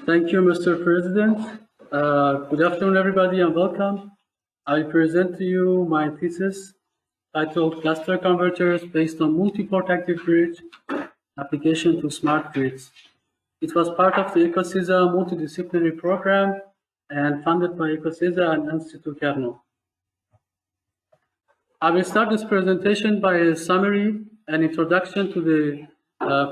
Thank you, Mr. President. Good afternoon, everybody, and welcome. I present to you my thesis titled Cluster Converters Based on Multiport Active Grid Application to Smart Grids. It was part of the EcoSISA multidisciplinary program and funded by EcoSISA and Institut Carnot. I will start this presentation by a summary and introduction to the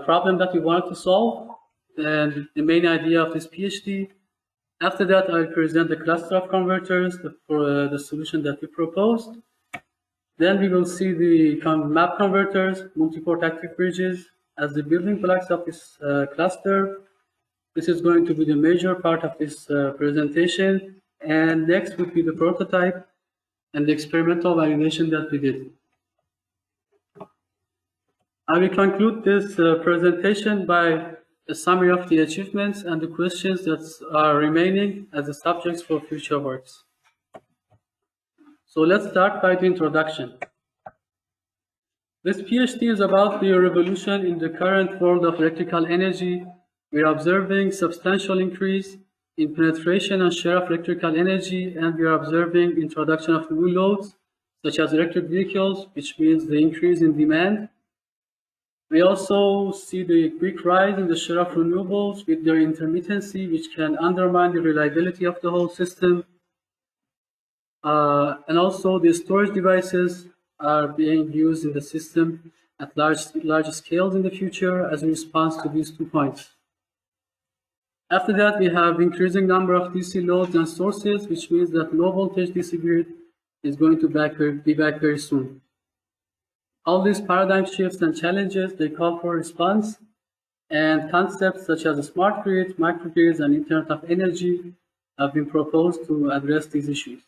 problem that we wanted to solve and the main idea of this PhD. After that, I will present the cluster of converters for the solution that we proposed. Then we will see the MAP converters, multiport active bridges, as the building blocks of this cluster. This is going to be the major part of this presentation. And next would be the prototype and the experimental validation that we did. I will conclude this presentation by a summary of the achievements and the questions that are remaining as the subjects for future works. So let's start by the introduction. This PhD is about the revolution in the current world of electrical energy. We are observing substantial increase in penetration and share of electrical energy, and we are observing introduction of new loads, such as electric vehicles, which means the increase in demand. We also see the quick rise in the share of renewables with their intermittency, which can undermine the reliability of the whole system. And also the storage devices are being used in the system at large scales in the future as a response to these 2 points. After that, we have increasing number of DC loads and sources, which means that low voltage DC grid is going to be back very soon. All these paradigm shifts and challenges, they call for response, and concepts such as the smart grid, microgrids, and Internet of Energy have been proposed to address these issues.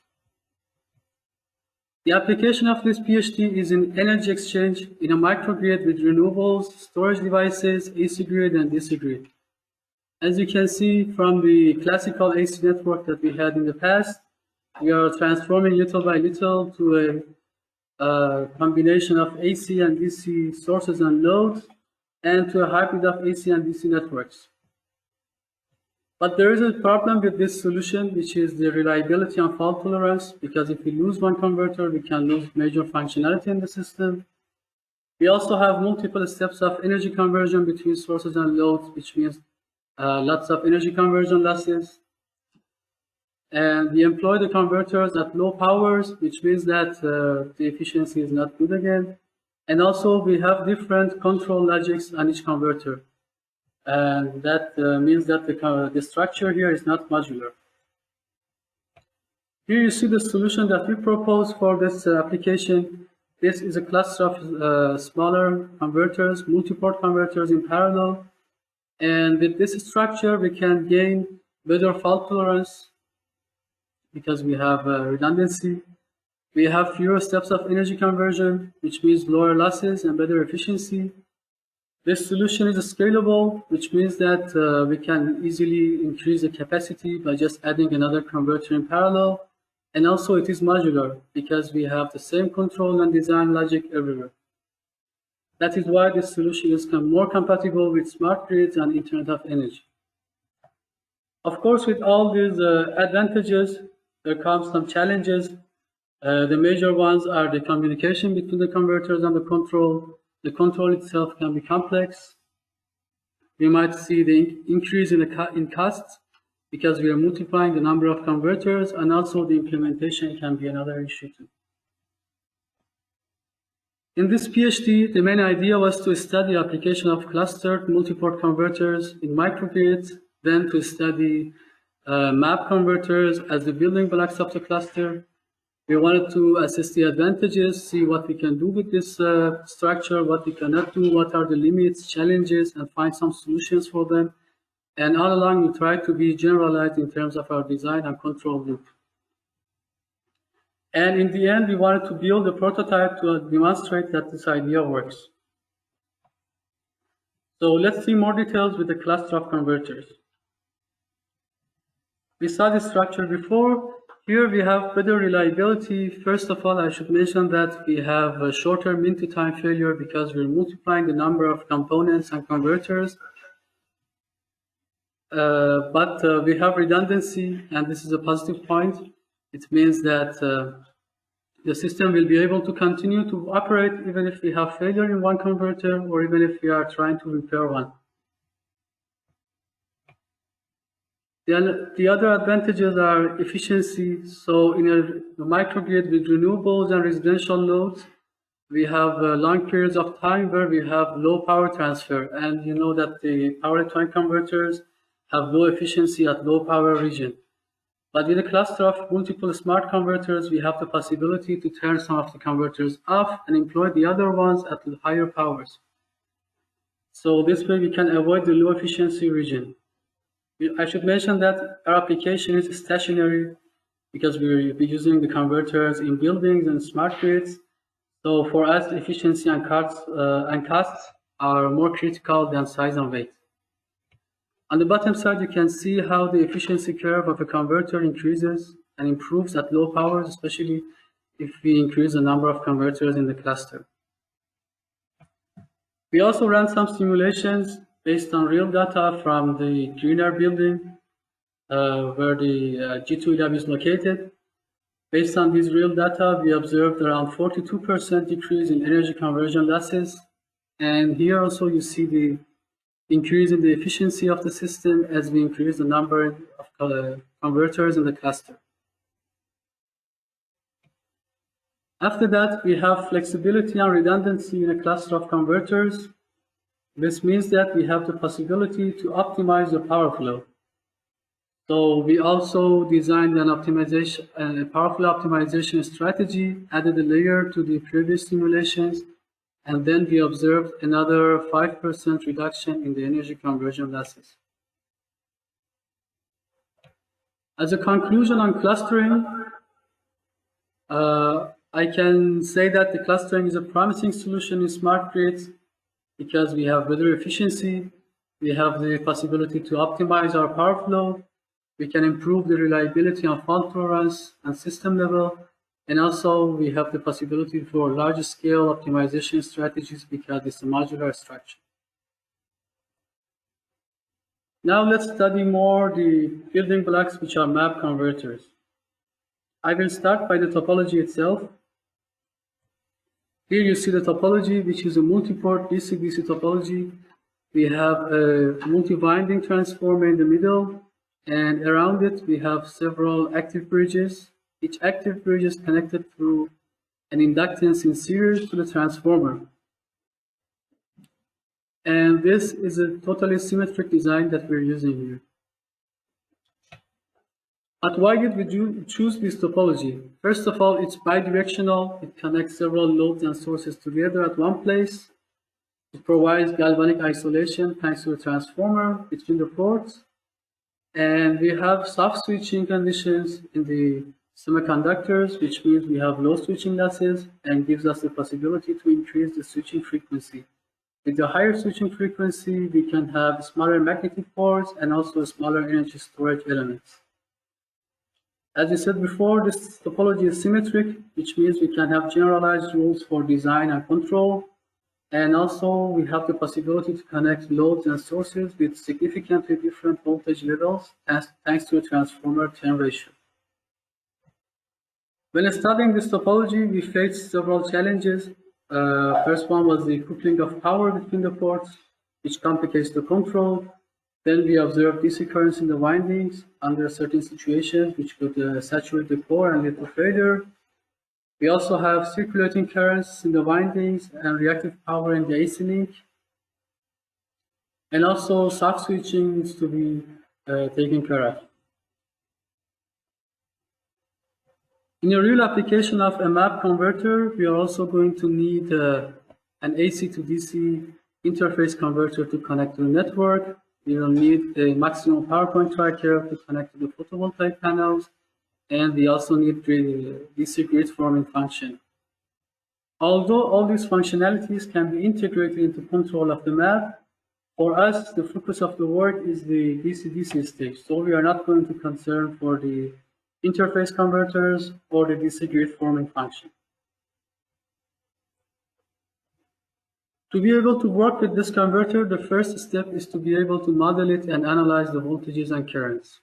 The application of this PhD is in energy exchange in a microgrid with renewables, storage devices, AC grid, and DC grid. As you can see from the classical AC network that we had in the past, we are transforming little by little to a combination of AC and DC sources and loads, and to a hybrid of AC and DC networks. But there is a problem with this solution, which is the reliability and fault tolerance, because if we lose one converter, we can lose major functionality in the system. We also have multiple steps of energy conversion between sources and loads, which means lots of energy conversion losses. And we employ the converters at low powers, which means that the efficiency is not good again. And also we have different control logics on each converter. And that means that the structure here is not modular. Here you see the solution that we propose for this application. This is a cluster of smaller converters, multiport converters in parallel. And with this structure, we can gain better fault tolerance because we have redundancy. We have fewer steps of energy conversion, which means lower losses and better efficiency. This solution is scalable, which means that we can easily increase the capacity by just adding another converter in parallel. And also it is modular because we have the same control and design logic everywhere. That is why this solution is more compatible with smart grids and Internet of Energy. Of course, with all these advantages, there comes some challenges. The major ones are the communication between the converters and the control. The control itself can be complex. We might see the increase in costs because we are multiplying the number of converters, and also the implementation can be another issue too. In this PhD, the main idea was to study the application of clustered multiport converters in microgrids, then to study MAP converters as the building blocks of the cluster. We wanted to assess the advantages, see what we can do with this structure, what we cannot do, what are the limits, challenges, and find some solutions for them. And all along, we try to be generalized in terms of our design and control loop. And in the end, we wanted to build a prototype to demonstrate that this idea works. So let's see more details with the cluster of converters. We saw this structure before. Here we have better reliability. First of all, I should mention that we have a shorter mean to time failure because we're multiplying the number of components and converters. But we have redundancy, and this is a positive point. It means that the system will be able to continue to operate even if we have failure in one converter or even if we are trying to repair one. The other advantages are efficiency. So in a microgrid with renewables and residential loads, we have long periods of time where we have low power transfer. And you know that the power electronic converters have low efficiency at low power region. But with a cluster of multiple smart converters, we have the possibility to turn some of the converters off and employ the other ones at higher powers. So this way we can avoid the low efficiency region. I should mention that our application is stationary because we'll be using the converters in buildings and smart grids. So for us, efficiency and costs are more critical than size and weight. On the bottom side, you can see how the efficiency curve of a converter increases and improves at low powers, especially if we increase the number of converters in the cluster. We also ran some simulations based on real data from the Greener building, where the G2EW is located. Based on these real data, we observed around 42% decrease in energy conversion losses. And here also you see the increase in the efficiency of the system as we increase the number of converters in the cluster. After that, we have flexibility and redundancy in a cluster of converters. This means that we have the possibility to optimize the power flow. So we also designed an optimization, a power flow optimization strategy, added a layer to the previous simulations, and then we observed another 5% reduction in the energy conversion losses. As a conclusion on clustering, I can say that the clustering is a promising solution in smart grids because we have better efficiency, we have the possibility to optimize our power flow, we can improve the reliability on fault tolerance and system level, and also we have the possibility for large scale optimization strategies because it's a modular structure. Now let's study more the building blocks which are MAB converters. I will start by the topology itself. Here you see the topology, which is a multiport DC-DC topology. We have a multi-winding transformer in the middle, and around it we have several active bridges. Each active bridge is connected through an inductance in series to the transformer. And this is a totally symmetric design that we're using here. But why did we choose this topology? First of all, it's bidirectional. It connects several loads and sources together at one place. It provides galvanic isolation thanks to a transformer between the ports. And we have soft switching conditions in the semiconductors, which means we have low switching losses and gives us the possibility to increase the switching frequency. With the higher switching frequency, we can have smaller magnetic ports and also smaller energy storage elements. As I said before, this topology is symmetric, which means we can have generalized rules for design and control. And also we have the possibility to connect loads and sources with significantly different voltage levels thanks to a transformer turn ratio. When studying this topology, we faced several challenges. First one was the coupling of power between the ports, which complicates the control. Then we observed DC currents in the windings under certain situations, which could saturate the core and lead to failure. We also have circulating currents in the windings and reactive power in the AC link. And also soft switching needs to be taken care of. In a real application of a MAB converter, we are also going to need an AC to DC interface converter to connect to the network. We will need a maximum power point tracker to connect to the photovoltaic panels, and we also need the DC grid forming function. Although all these functionalities can be integrated into control of the MAB, for us the focus of the work is the DC-DC stage, so we are not going to concern for the interface converters, or the DC grid forming function. To be able to work with this converter, the first step is to be able to model it and analyze the voltages and currents.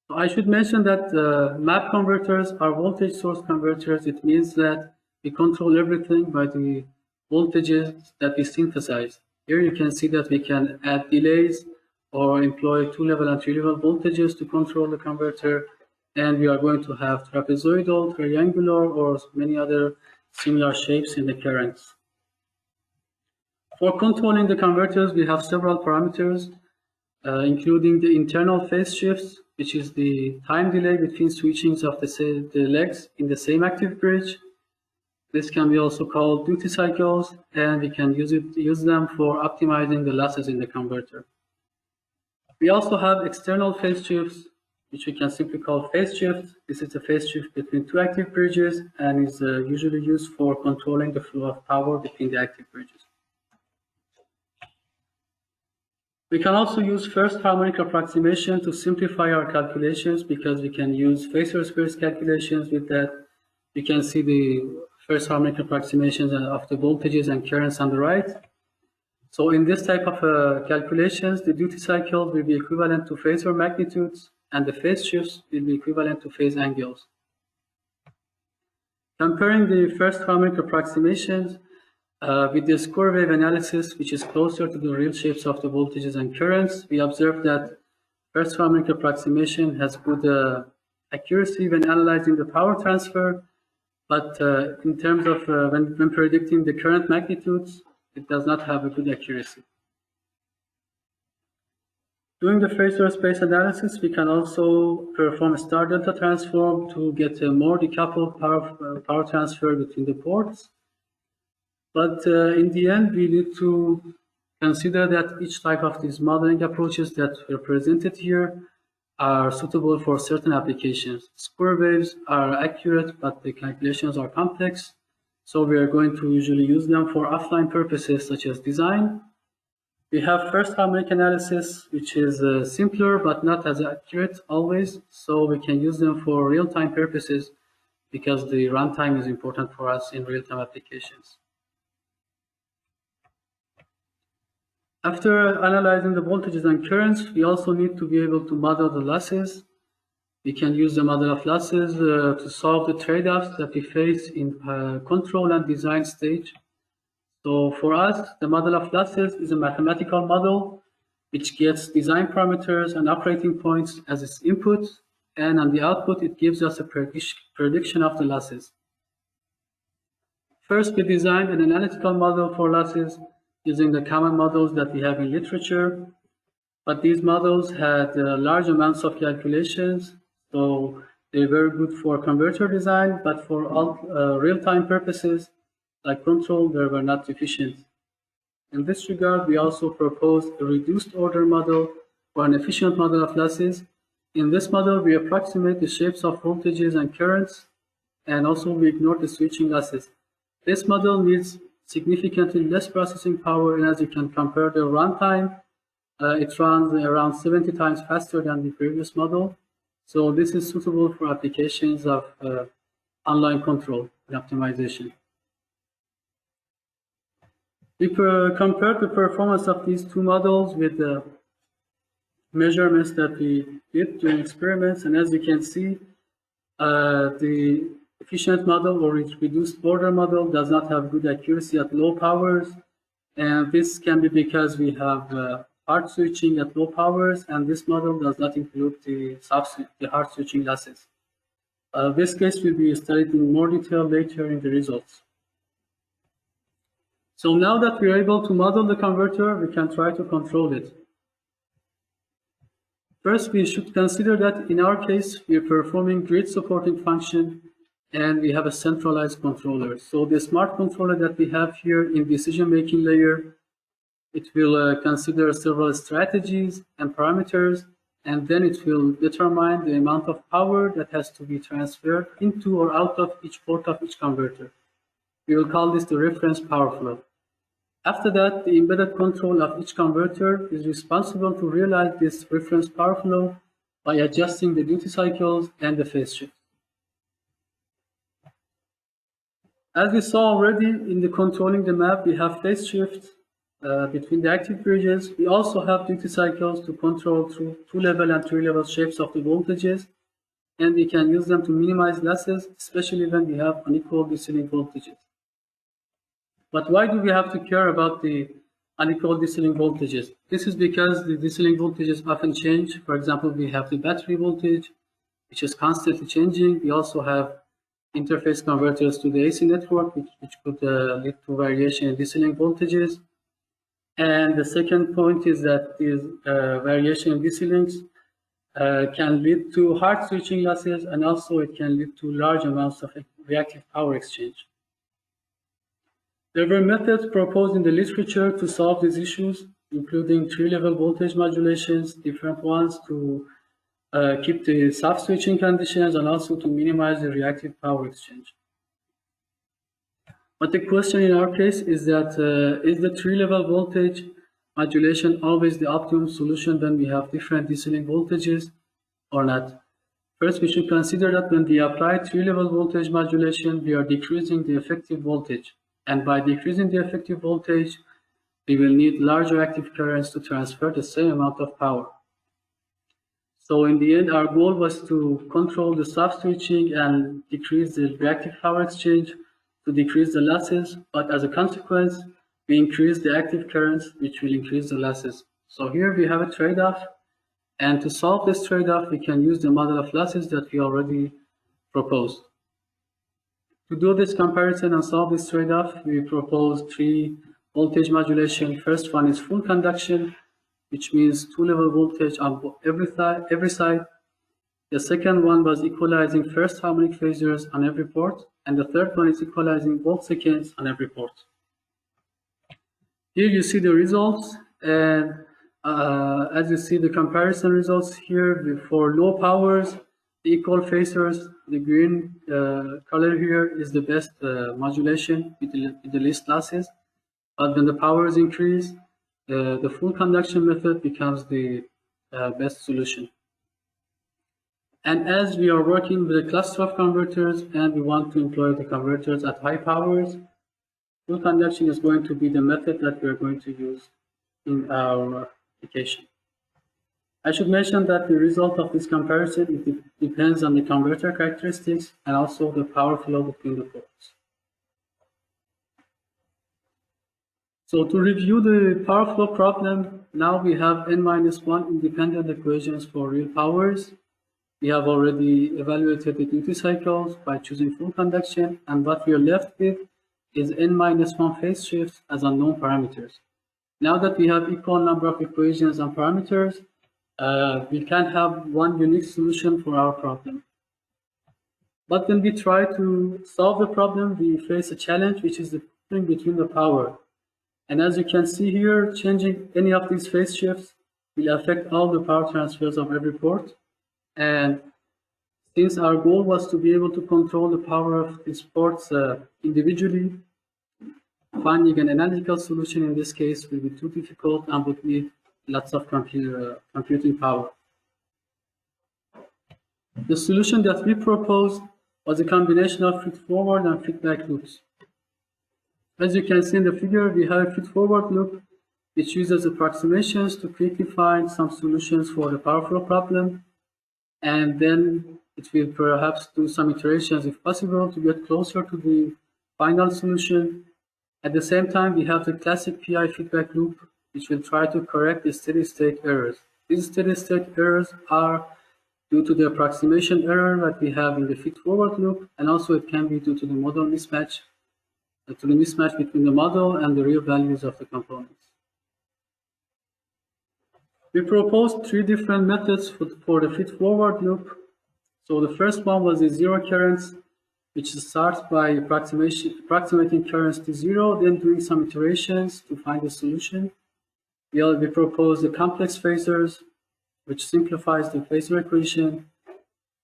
So I should mention that MAP converters are voltage source converters. It means that we control everything by the voltages that we synthesize. Here you can see that we can add delays or employ 2-level and 3-level voltages to control the converter, and we are going to have trapezoidal, triangular, or many other similar shapes in the currents. For controlling the converters, we have several parameters, including the internal phase shifts, which is the time delay between switchings of the legs in the same active bridge. This can be also called duty cycles, and we can use them for optimizing the losses in the converter. We also have external phase shifts, which we can simply call phase shift. This is a phase shift between two active bridges and is usually used for controlling the flow of power between the active bridges. We can also use first harmonic approximation to simplify our calculations, because we can use phasor space calculations with that. You can see the first harmonic approximations of the voltages and currents on the right. So in this type of calculations, the duty cycle will be equivalent to phasor magnitudes, and the phase shifts will be equivalent to phase angles. Comparing the first harmonic approximations with the square wave analysis, which is closer to the real shapes of the voltages and currents, we observe that first harmonic approximation has good accuracy when analyzing the power transfer, but in terms of when predicting the current magnitudes, it does not have a good accuracy. Doing the phasor space analysis, we can also perform a star delta transform to get a more decoupled power transfer between the ports. But in the end, we need to consider that each type of these modeling approaches that were presented here are suitable for certain applications. Square waves are accurate, but the calculations are complex. So we are going to usually use them for offline purposes such as design. We have first harmonic analysis, which is simpler but not as accurate always. So we can use them for real-time purposes, because the runtime is important for us in real-time applications. After analyzing the voltages and currents, we also need to be able to model the losses. We can use the model of losses to solve the trade-offs that we face in control and design stage. So for us, the model of losses is a mathematical model which gets design parameters and operating points as its input, and on the output it gives us a prediction of the losses. First, we designed an analytical model for losses using the common models that we have in literature, but these models had large amounts of calculations, so they were good for converter design, but for all real-time purposes like control, they were not efficient. In this regard, we also proposed a reduced order model or an efficient model of losses. In this model, we approximate the shapes of voltages and currents, and also we ignore the switching losses. This model needs significantly less processing power, and as you can compare the runtime, it runs around 70 times faster than the previous model. So this is suitable for applications of online control and optimization. We compared the performance of these two models with the measurements that we did during experiments, and as you can see, the efficient model or reduced order model does not have good accuracy at low powers, and this can be because we have hard switching at low powers, and this model does not include the hard switching losses. This case will be studied in more detail later in the results. So now that we are able to model the converter, we can try to control it. First, we should consider that in our case, we are performing grid supporting function, and we have a centralized controller. So the smart controller that we have here in decision-making layer, it will consider several strategies and parameters, and then it will determine the amount of power that has to be transferred into or out of each port of each converter. We will call this the reference power flow. After that, the embedded control of each converter is responsible to realize this reference power flow by adjusting the duty cycles and the phase shift. As we saw already in the controlling the map, we have phase shift between the active bridges. We also have duty cycles to control through 2-level and 3-level shapes of the voltages, and we can use them to minimize losses, especially when we have unequal DC-link voltages. But why do we have to care about the unequal DC-link voltages? This is because the DC-link voltages often change. For example, we have the battery voltage, which is constantly changing. We also have interface converters to the AC network, which could lead to variation in DC-link voltages. And the second point is that this variation in DC links can lead to hard switching losses, and also it can lead to large amounts of reactive power exchange. There were methods proposed in the literature to solve these issues, including 3-level voltage modulations, different ones to keep the soft switching conditions, and also to minimize the reactive power exchange. But the question in our case is that is the 3-level voltage modulation always the optimum solution when we have different DC-link voltages or not? First, we should consider that when we apply 3-level voltage modulation, we are decreasing the effective voltage. And by decreasing the effective voltage, we will need larger active currents to transfer the same amount of power. So in the end, our goal was to control the soft switching and decrease the reactive power exchange to decrease the losses, but as a consequence, we increase the active currents, which will increase the losses. So here we have a trade-off, and to solve this trade-off, we can use the model of losses that we already proposed. To do this comparison and solve this trade-off, we propose 3 voltage modulation. First one is full conduction, which means 2-level voltage on every side. The second one was equalizing first harmonic phasors on every port, and the third one is equalizing volt seconds on every port. Here you see the results, and as you see the comparison results here for low powers, the equal phasors, the green color here is the best modulation with the least losses. But when the powers increase, the full conduction method becomes the best solution. And as we are working with a cluster of converters and we want to employ the converters at high powers, full conduction is going to be the method that we are going to use in our application. I should mention that the result of this comparison depends on the converter characteristics and also the power flow between the ports. So to review the power flow problem, now we have n-1 independent equations for real powers. We have already evaluated the duty cycles by choosing full conduction, and what we are left with is n-1 phase shifts as unknown parameters. Now that we have equal number of equations and parameters, we can have one unique solution for our problem. But when we try to solve the problem, we face a challenge, which is the coupling between the power. And as you can see here, changing any of these phase shifts will affect all the power transfers of every port. And since our goal was to be able to control the power of these ports individually, finding an analytical solution in this case will be too difficult and would need lots of computing power. The solution that we proposed was a combination of feed-forward and feedback loops. As you can see in the figure, we have a feed-forward loop which uses approximations to quickly find some solutions for the power flow problem, and then it will perhaps do some iterations if possible to get closer to the final solution. At the same time, we have the classic PI feedback loop, which will try to correct the steady-state errors. These steady-state errors are due to the approximation error that we have in the feed-forward loop, and also it can be due to the model mismatch, between the model and the real values of the components. We proposed 3 different methods for the feed-forward loop. So the first one was the zero currents, which starts by approximating currents to 0, then doing some iterations to find a solution. We proposed the complex phasors, which simplifies the phasor equation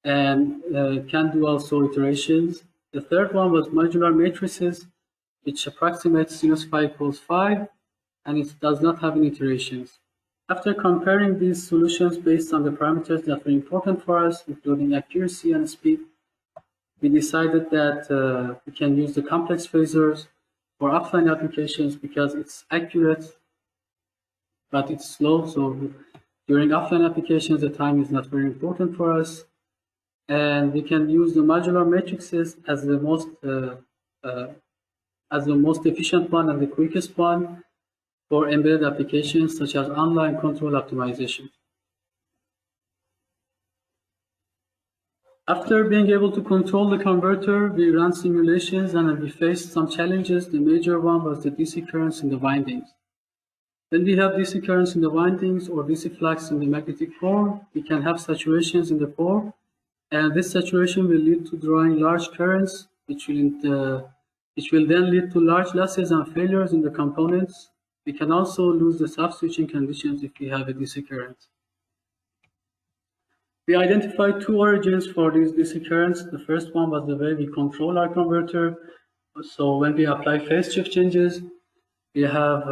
and can do also iterations. The third one was modular matrices, which approximates sinus phi equals 5, and it does not have any iterations. After comparing these solutions based on the parameters that were important for us, including accuracy and speed, we decided that we can use the complex phasors for offline applications because it's accurate, but it's slow. So during offline applications, the time is not very important for us. And we can use the modular matrices as the most efficient one and the quickest one for embedded applications such as online control optimization. After being able to control the converter, we ran simulations and we faced some challenges. The major one was the DC currents in the windings. When we have DC currents in the windings or DC flux in the magnetic core, we can have saturations in the core, and this saturation will lead to drawing large currents, which will then lead to large losses and failures in the components. We can also lose the soft switching conditions if we have a DC current. We identified two origins for these DC currents. The first one was the way we control our converter. So when we apply phase shift changes, we have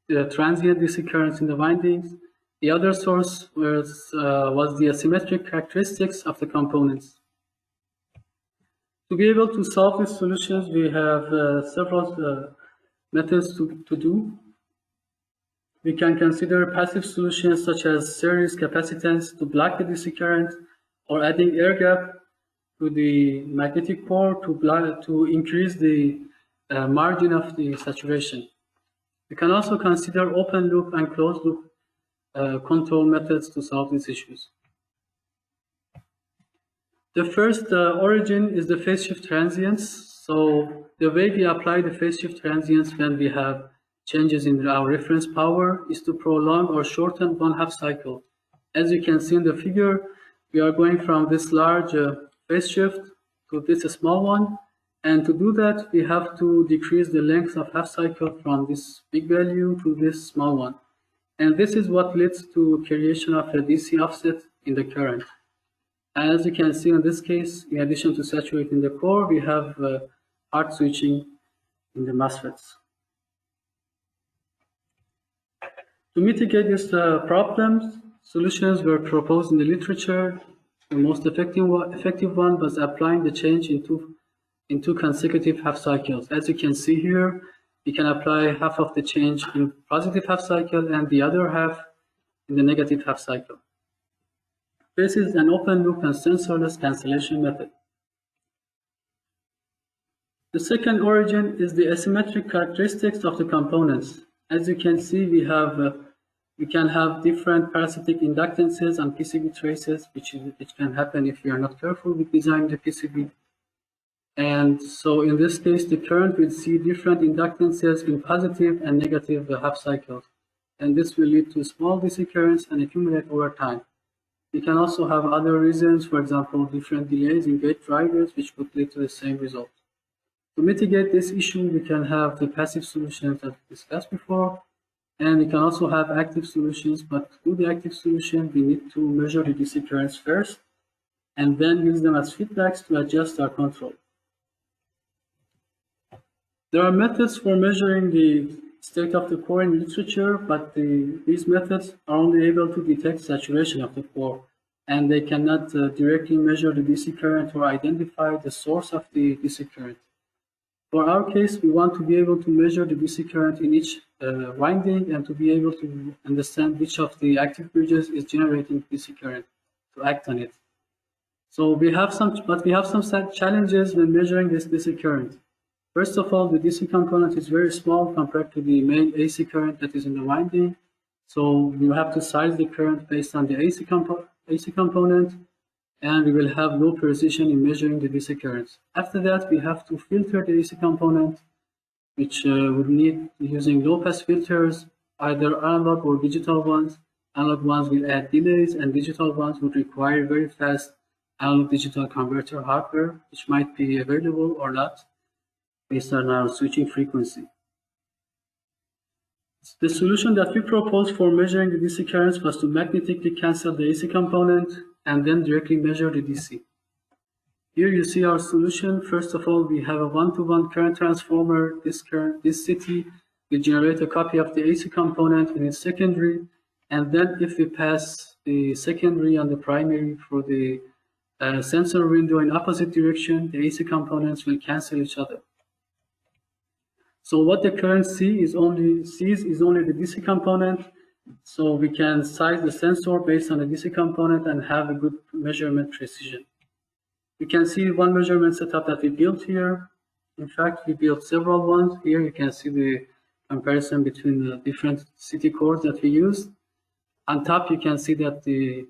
the transient DC currents in the windings. The other source was the asymmetric characteristics of the components. To be able to solve these solutions, we have several methods to do. We can consider passive solutions such as series capacitance to block the DC current, or adding air gap to the magnetic core to increase the margin of the saturation. We can also consider open loop and closed loop control methods to solve these issues. The first origin is the phase shift transients. So the way we apply the phase shift transients when we have changes in our reference power is to prolong or shorten one half cycle. As you can see in the figure, we are going from this large phase shift to this small one. And to do that, we have to decrease the length of half cycle from this big value to this small one. And this is what leads to creation of a DC offset in the current. And as you can see in this case, in addition to saturating the core, we have hard switching in the MOSFETs. To mitigate these problems, solutions were proposed in the literature. The most effective one was applying the change into consecutive half cycles. As you can see here, we can apply half of the change in positive half cycle and the other half in the negative half cycle. This is an open loop and sensorless cancellation method. The second origin is the asymmetric characteristics of the components. As you can see, we can have different parasitic inductances and PCB traces, which can happen if you are not careful with designing the PCB. And so in this case, the current will see different inductances in positive and negative half cycles. And this will lead to small DC currents and accumulate over time. We can also have other reasons, for example, different delays in gate drivers, which could lead to the same result. To mitigate this issue, we can have the passive solutions that we discussed before, and we can also have active solutions, but to do the active solution, we need to measure the DC currents first, and then use them as feedbacks to adjust our control. There are methods for measuring the state of the core in literature, but these methods are only able to detect saturation of the core, and they cannot directly measure the DC current or identify the source of the DC current. For our case, we want to be able to measure the DC current in each winding and to be able to understand which of the active bridges is generating DC current to act on it. So we have some challenges when measuring this DC current. First of all, the DC component is very small compared to the main AC current that is in the winding. So we have to size the current based on the AC component, and we will have low precision in measuring the DC currents. After that, we have to filter the AC component, which would need using low-pass filters, either analog or digital ones. Analog ones will add delays, and digital ones would require very fast analog-digital converter hardware, which might be available or not, based on our switching frequency. The solution that we proposed for measuring the DC currents was to magnetically cancel the AC component and then directly measure the DC. Here you see our solution. First of all, we have a one-to-one current transformer. This CT will generate a copy of the AC component in its secondary, And then if we pass the secondary and the primary through the sensor window in opposite direction, the AC components will cancel each other. So what the current sees is only the DC component. So we can size the sensor based on the DC component and have a good measurement precision. You can see one measurement setup that we built here. In fact, we built several ones. Here you can see the comparison between the different CT cores that we used. On top, you can see that the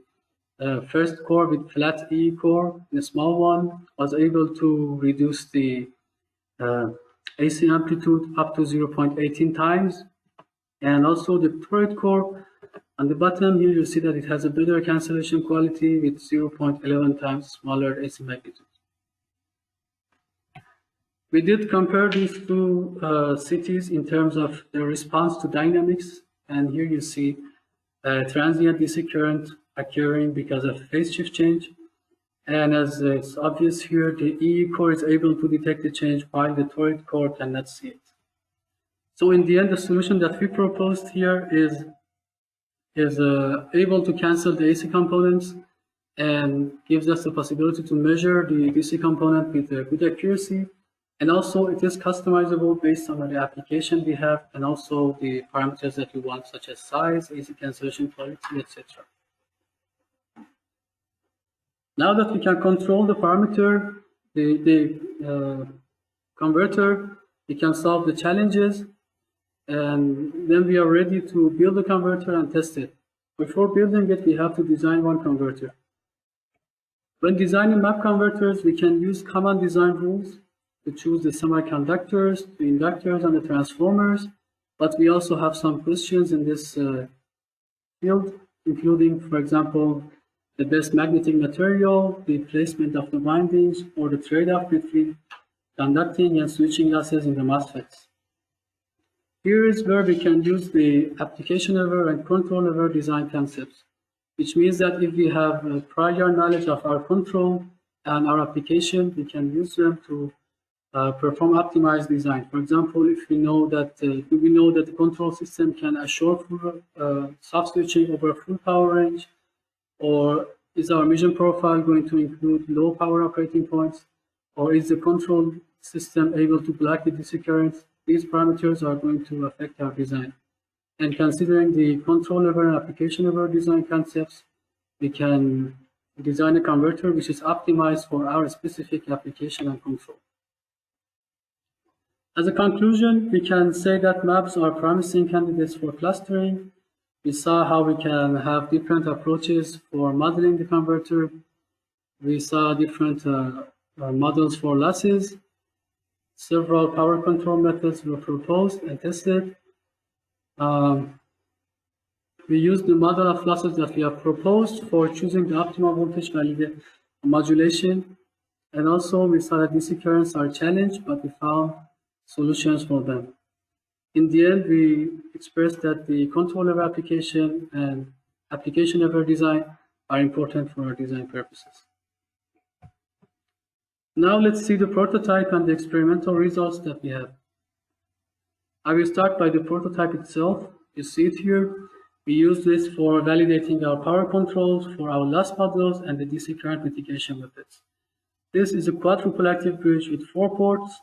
first core with flat E core, the small one, was able to reduce the AC amplitude up to 0.18 times. And also the third core on the bottom here, you see that it has a better cancellation quality with 0.11 times smaller AC magnitude. We did compare these two cities in terms of their response to dynamics. And here you see transient DC current occurring because of phase shift change. And as it's obvious here, the EE core is able to detect the change while the toric core cannot see it. So in the end, the solution that we proposed here is able to cancel the AC components and gives us the possibility to measure the DC component with good accuracy. And also it is customizable based on the application we have and also the parameters that we want, such as size, AC cancellation quality, etc. Now that we can control the parameter, the converter, we can solve the challenges, and then we are ready to build the converter and test it. Before building it, we have to design one converter. When designing map converters, we can use common design rules to choose the semiconductors, the inductors, and the transformers, but we also have some questions in this field, including, for example, the best magnetic material, the placement of the windings, or the trade-off between conducting and switching losses in the MOSFETs. Here is where we can use the application level and control level design concepts, which means that if we have prior knowledge of our control and our application, we can use them to perform optimized design. For example, if we know that the control system can assure full soft switching over full power range, or is our mission profile going to include low power operating points, or is the control system able to block the DC currents? These parameters are going to affect our design. And considering the control level and application level design concepts, we can design a converter which is optimized for our specific application and control. As a conclusion, we can say that MABS are promising candidates for clustering. We saw how we can have different approaches for modeling the converter. We saw different models for losses. Several power control methods were proposed and tested. We used the model of losses that we have proposed for choosing the optimal voltage modulation. And also we saw that DC currents are challenged, but we found solutions for them. In the end, we expressed that the control level application and application level design are important for our design purposes. Now let's see the prototype and the experimental results that we have. I will start by the prototype itself. You see it here. We use this for validating our power controls for our loss models and the DC current mitigation methods. This is a quadruple active bridge with 4 ports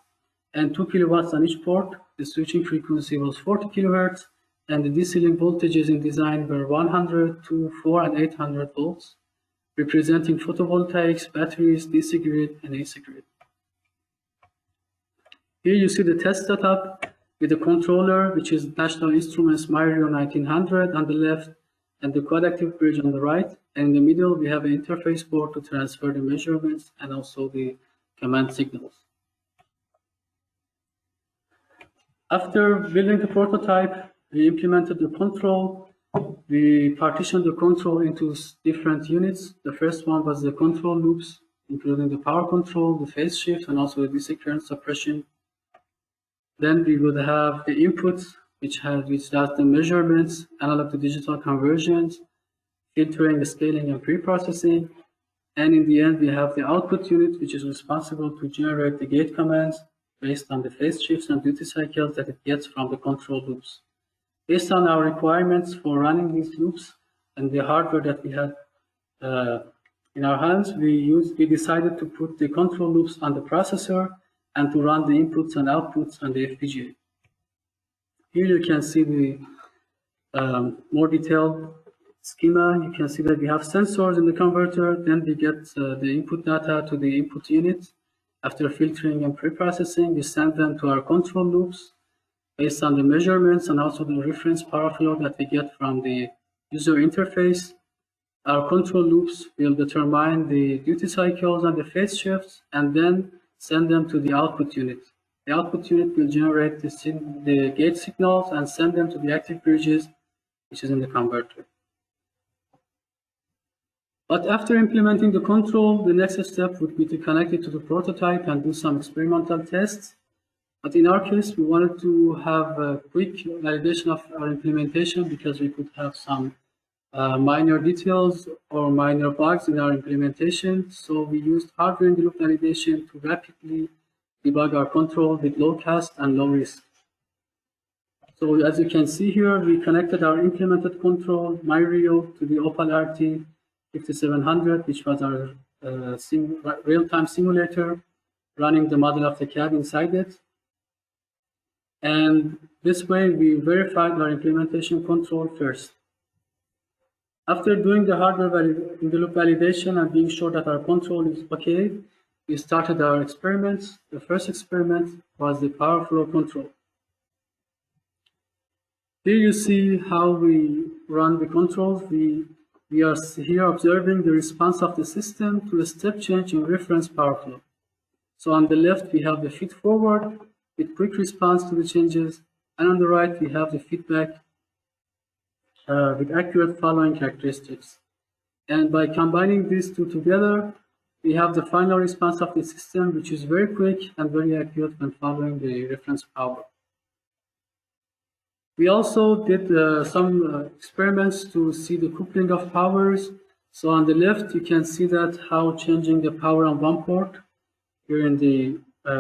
and 2 kilowatts on each port. The switching frequency was 40 kilohertz, and the DC link voltages in design were 100, 2, 4, and 800 volts, representing photovoltaics, batteries, DC grid, and AC grid. Here you see the test setup with the controller, which is National Instruments Mario 1900 on the left, and the quad active bridge on the right. And in the middle, we have an interface board to transfer the measurements and also the command signals. After building the prototype, we implemented the control. We partitioned the control into different units. The first one was the control loops, including the power control, the phase shift, and also the DC current suppression. Then we would have the inputs, which does the measurements, analog to digital conversions, filtering, scaling, and pre-processing. And in the end, we have the output unit, which is responsible to generate the gate commands based on the phase shifts and duty cycles that it gets from the control loops. Based on our requirements for running these loops and the hardware that we had in our hands, we decided to put the control loops on the processor and to run the inputs and outputs on the FPGA. Here you can see the more detailed schema. You can see that we have sensors in the converter, then we get the input data to the input unit. After filtering and pre-processing, we send them to our control loops based on the measurements and also the reference power flow that we get from the user interface. Our control loops will determine the duty cycles and the phase shifts and then send them to the output unit. The output unit will generate the gate signals and send them to the active bridges, which is in the converter. But after implementing the control, the next step would be to connect it to the prototype and do some experimental tests. But in our case, we wanted to have a quick validation of our implementation because we could have some minor details or minor bugs in our implementation. So we used hardware in the loop validation to rapidly debug our control with low cost and low risk. So as you can see here, we connected our implemented control, MyRio, to the OPAL RT 5700, which was our real-time simulator running the model of the CAD inside it. And this way, we verified our implementation control first. After doing the hardware in the loop validation and being sure that our control is okay, we started our experiments. The first experiment was the power flow control. Here you see how we run the controls. We are here observing the response of the system to a step change in reference power flow. So on the left, we have the feed forward with quick response to the changes, and on the right, we have the feedback with accurate following characteristics. And by combining these two together, we have the final response of the system, which is very quick and very accurate when following the reference power. We also did some experiments to see the coupling of powers. So on the left, you can see that how changing the power on one port here in the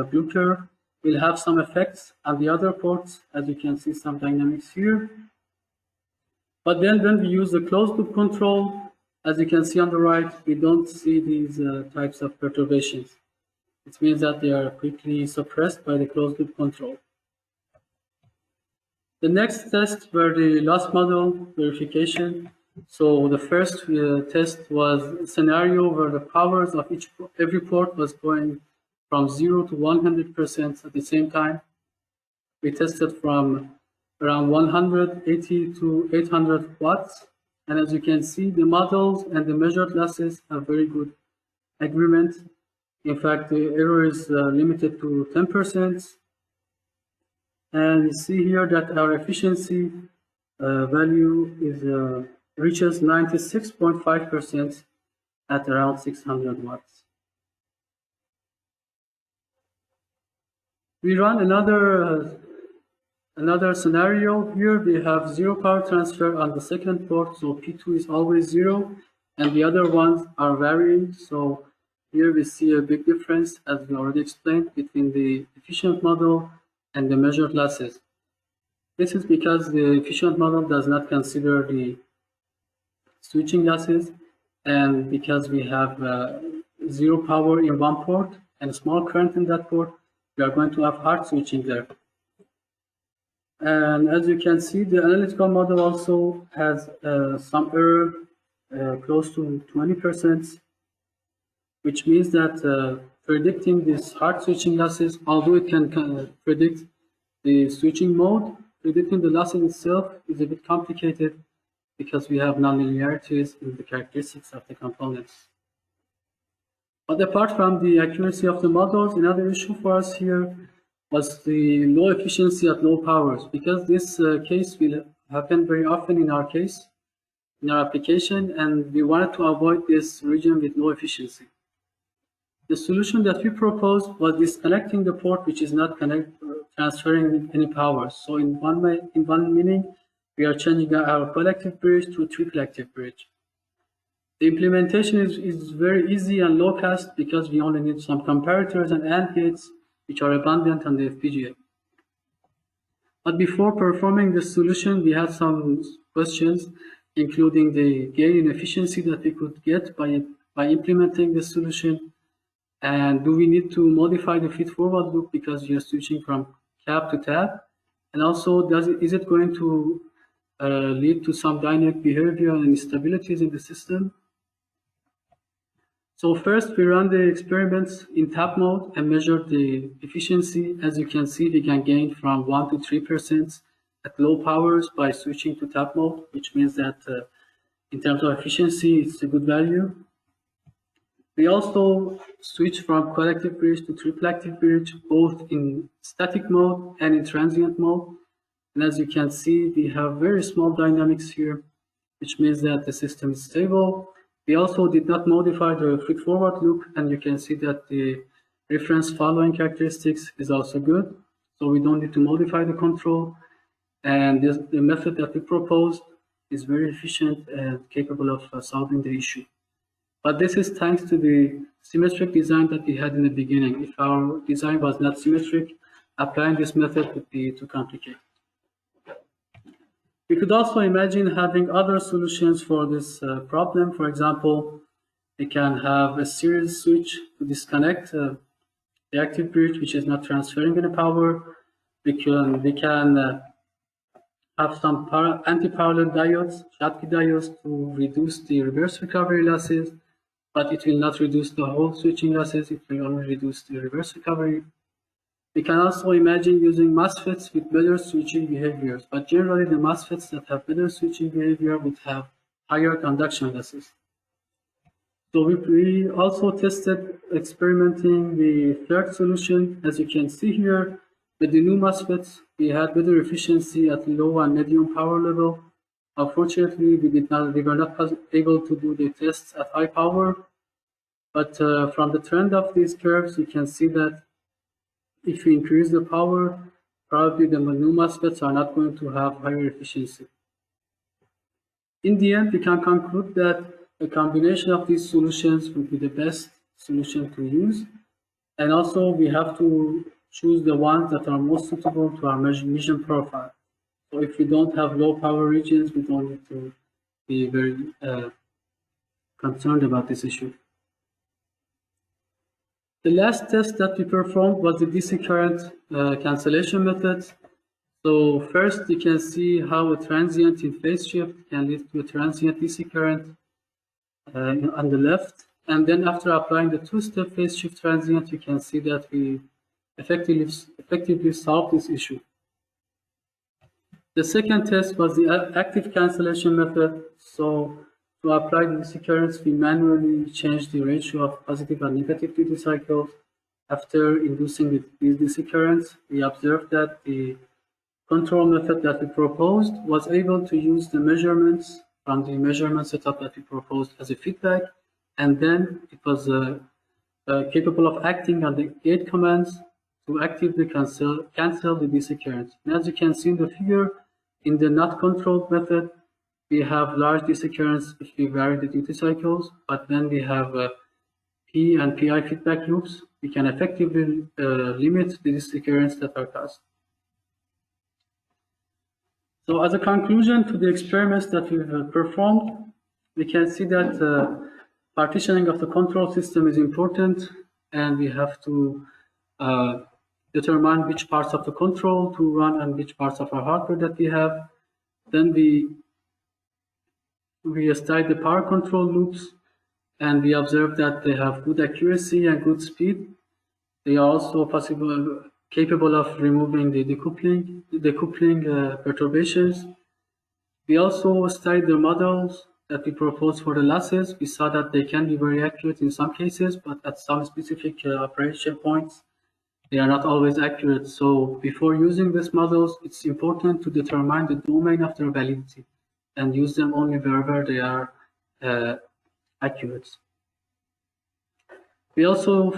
blue curve will have some effects on the other ports, as you can see some dynamics here. But then when we use the closed loop control, as you can see on the right, we don't see these types of perturbations. It means that they are quickly suppressed by the closed loop control. The next test were the loss model verification. So the first test was a scenario where the powers of every port was going from 0 to 100% at the same time. We tested from around 180 to 800 watts. And as you can see, the models and the measured losses have very good agreement. In fact, the error is limited to 10%. And you see here that our efficiency value is reaches 96.5% at around 600 watts. We run another scenario. Here we have zero power transfer on the second port, so P2 is always 0, and the other ones are varying. So here we see a big difference, as we already explained, between the efficient model and the measured losses. This is because the efficient model does not consider the switching losses, and because we have zero power in one port and small current in that port, we are going to have hard switching there. And as you can see, the analytical model also has some error close to 20%, which means that predicting these hard switching losses, although it can predict the switching mode, predicting the losses itself is a bit complicated because we have nonlinearities in the characteristics of the components. But apart from the accuracy of the models, another issue for us here was the low efficiency at low powers, because this case will happen very often in our case, in our application, and we wanted to avoid this region with low efficiency. The solution that we proposed was disconnecting the port which is not transferring any power. So in one meaning, we are changing our collective bridge to a triple active bridge. The implementation is very easy and low cost because we only need some comparators and AND gates which are abundant on the FPGA. But before performing this solution, we had some questions, including the gain in efficiency that we could get by implementing this solution. And do we need to modify the feed-forward loop because you're switching from cab to tab? And also, is it going to lead to some dynamic behavior and instabilities in the system? So first, we run the experiments in tap mode and measure the efficiency. As you can see, we can gain from 1 to 3% at low powers by switching to tap mode, which means that in terms of efficiency, it's a good value. We also switch from quad-active bridge to triple-active bridge, both in static mode and in transient mode. And as you can see, we have very small dynamics here, which means that the system is stable. We also did not modify the feed-forward loop, and you can see that the reference following characteristics is also good. So we don't need to modify the control. And the method that we proposed is very efficient and capable of solving the issue. But this is thanks to the symmetric design that we had in the beginning. If our design was not symmetric, applying this method would be too complicated. We could also imagine having other solutions for this problem. For example, we can have a series switch to disconnect the active bridge, which is not transferring any power. We can have some anti-parallel diodes, Schottky diodes, to reduce the reverse recovery losses, but it will not reduce the whole switching losses. It will only reduce the reverse recovery. We can also imagine using MOSFETs with better switching behaviors, but generally the MOSFETs that have better switching behavior would have higher conduction losses. So we also tested experimenting the third solution. As you can see here, with the new MOSFETs, we had better efficiency at low and medium power level. Unfortunately, we were not able to do the tests at high power, but from the trend of these curves, you can see that if we increase the power, probably the new MOSFETs are not going to have higher efficiency. In the end, we can conclude that a combination of these solutions would be the best solution to use. And also, we have to choose the ones that are most suitable to our mission profile. So if we don't have low power regions, we don't need to be very concerned about this issue. The last test that we performed was the DC current cancellation method. So first, you can see how a transient in phase shift can lead to a transient DC current on the left. And then after applying the two-step phase shift transient, you can see that we effectively solved this issue. The second test was the active cancellation method. So to apply the DC currents, we manually changed the ratio of positive and negative duty cycles. After inducing these DC currents, we observed that the control method that we proposed was able to use the measurements from the measurement setup that we proposed as a feedback, and then it was capable of acting on the gate commands to actively cancel the DC currents. And as you can see in the figure, in the not controlled method, we have large DC currents if we vary the duty cycles, but when we have P and PI feedback loops, we can effectively limit the DC currents that are caused. So as a conclusion to the experiments that we've performed, we can see that partitioning of the control system is important, and we have to determine which parts of the control to run and which parts of our hardware that we have. Then we study the power control loops, and we observe that they have good accuracy and good speed. They are also capable of removing the decoupling perturbations. We also studied the models that we proposed for the losses. We saw that they can be very accurate in some cases, but at some specific operation points, they are not always accurate. So before using these models, it's important to determine the domain of their validity and use them only wherever they are accurate. We also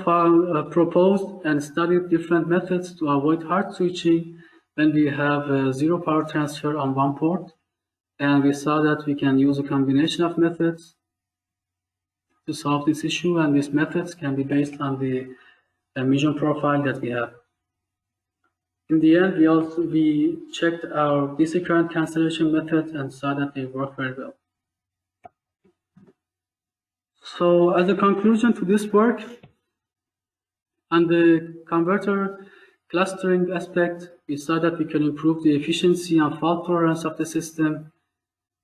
proposed and studied different methods to avoid hard switching when we have zero power transfer on one port. And we saw that we can use a combination of methods to solve this issue, and these methods can be based on the mission profile that we have. In the end, we checked our DC current cancellation methods and saw that they work very well. So as a conclusion to this work, on the converter clustering aspect, we saw that we can improve the efficiency and fault tolerance of the system.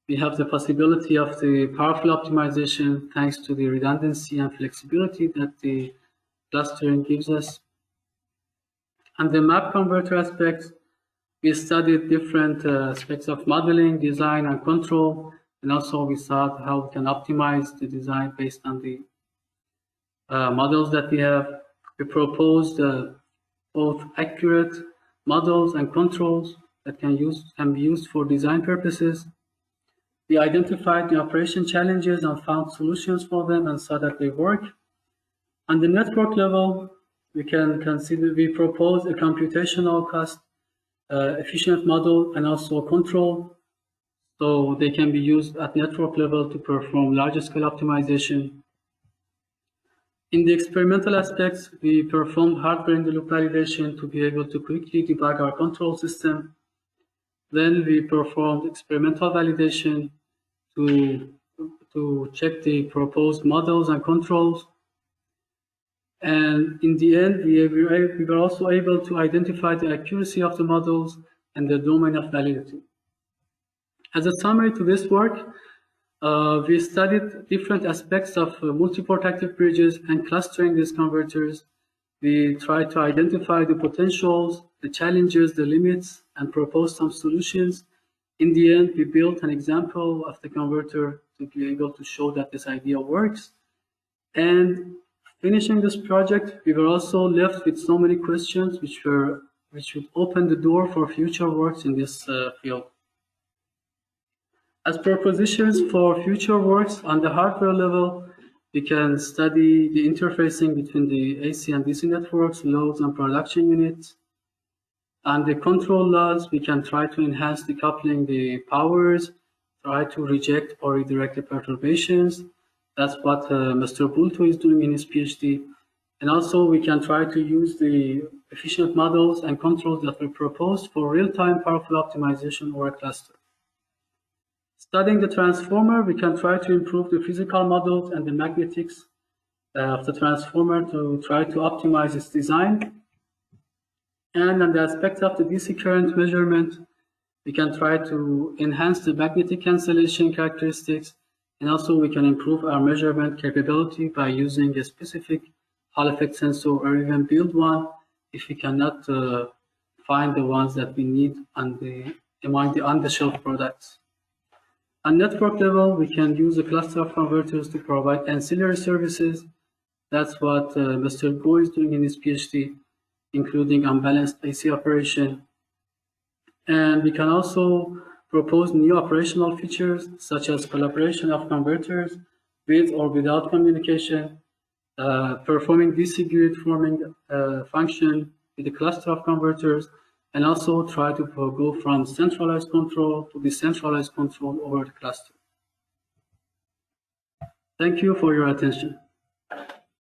We have the possibility of the powerful optimization thanks to the redundancy and flexibility that the clustering gives us. On the map converter aspect, we studied different aspects of modeling, design, and control, and also we saw how we can optimize the design based on the models that we have. We proposed both accurate models and controls that can be used for design purposes. We identified the operation challenges and found solutions for them and saw that they work. On the network level, we propose a computational cost efficient model and also control, so they can be used at network level to perform larger scale optimization. In the experimental aspects, we performed hardware in the loop validation to be able to quickly debug our control system. Then we performed experimental validation to check the proposed models and controls. And in the end, we were also able to identify the accuracy of the models and the domain of validity. As a summary to this work, we studied different aspects of multiport active bridges and clustering these converters. We tried to identify the potentials, the challenges, the limits, and propose some solutions. In the end, we built an example of the converter to be able to show that this idea works. And finishing this project, we were also left with so many questions which would open the door for future works in this field. As propositions for future works on the hardware level, we can study the interfacing between the AC and DC networks, loads, and production units. On the control laws, we can try to enhance decoupling the powers, try to reject or redirect the perturbations. That's what Mr. Bulto is doing in his PhD. And also we can try to use the efficient models and controls that we proposed for real-time powerful optimization over a cluster. Studying the transformer, we can try to improve the physical models and the magnetics of the transformer to try to optimize its design. And on the aspect of the DC current measurement, we can try to enhance the magnetic cancellation characteristics, and also we can improve our measurement capability by using a specific Hall effect sensor or even build one if we cannot find the ones that we need among the on-the-shelf products. On network level, we can use a cluster of converters to provide ancillary services. That's what Mr. Go is doing in his PhD, including unbalanced AC operation. And we can also propose new operational features, such as collaboration of converters with or without communication, performing DC grid forming function with a cluster of converters, and also try to go from centralized control to decentralized control over the cluster. Thank you for your attention.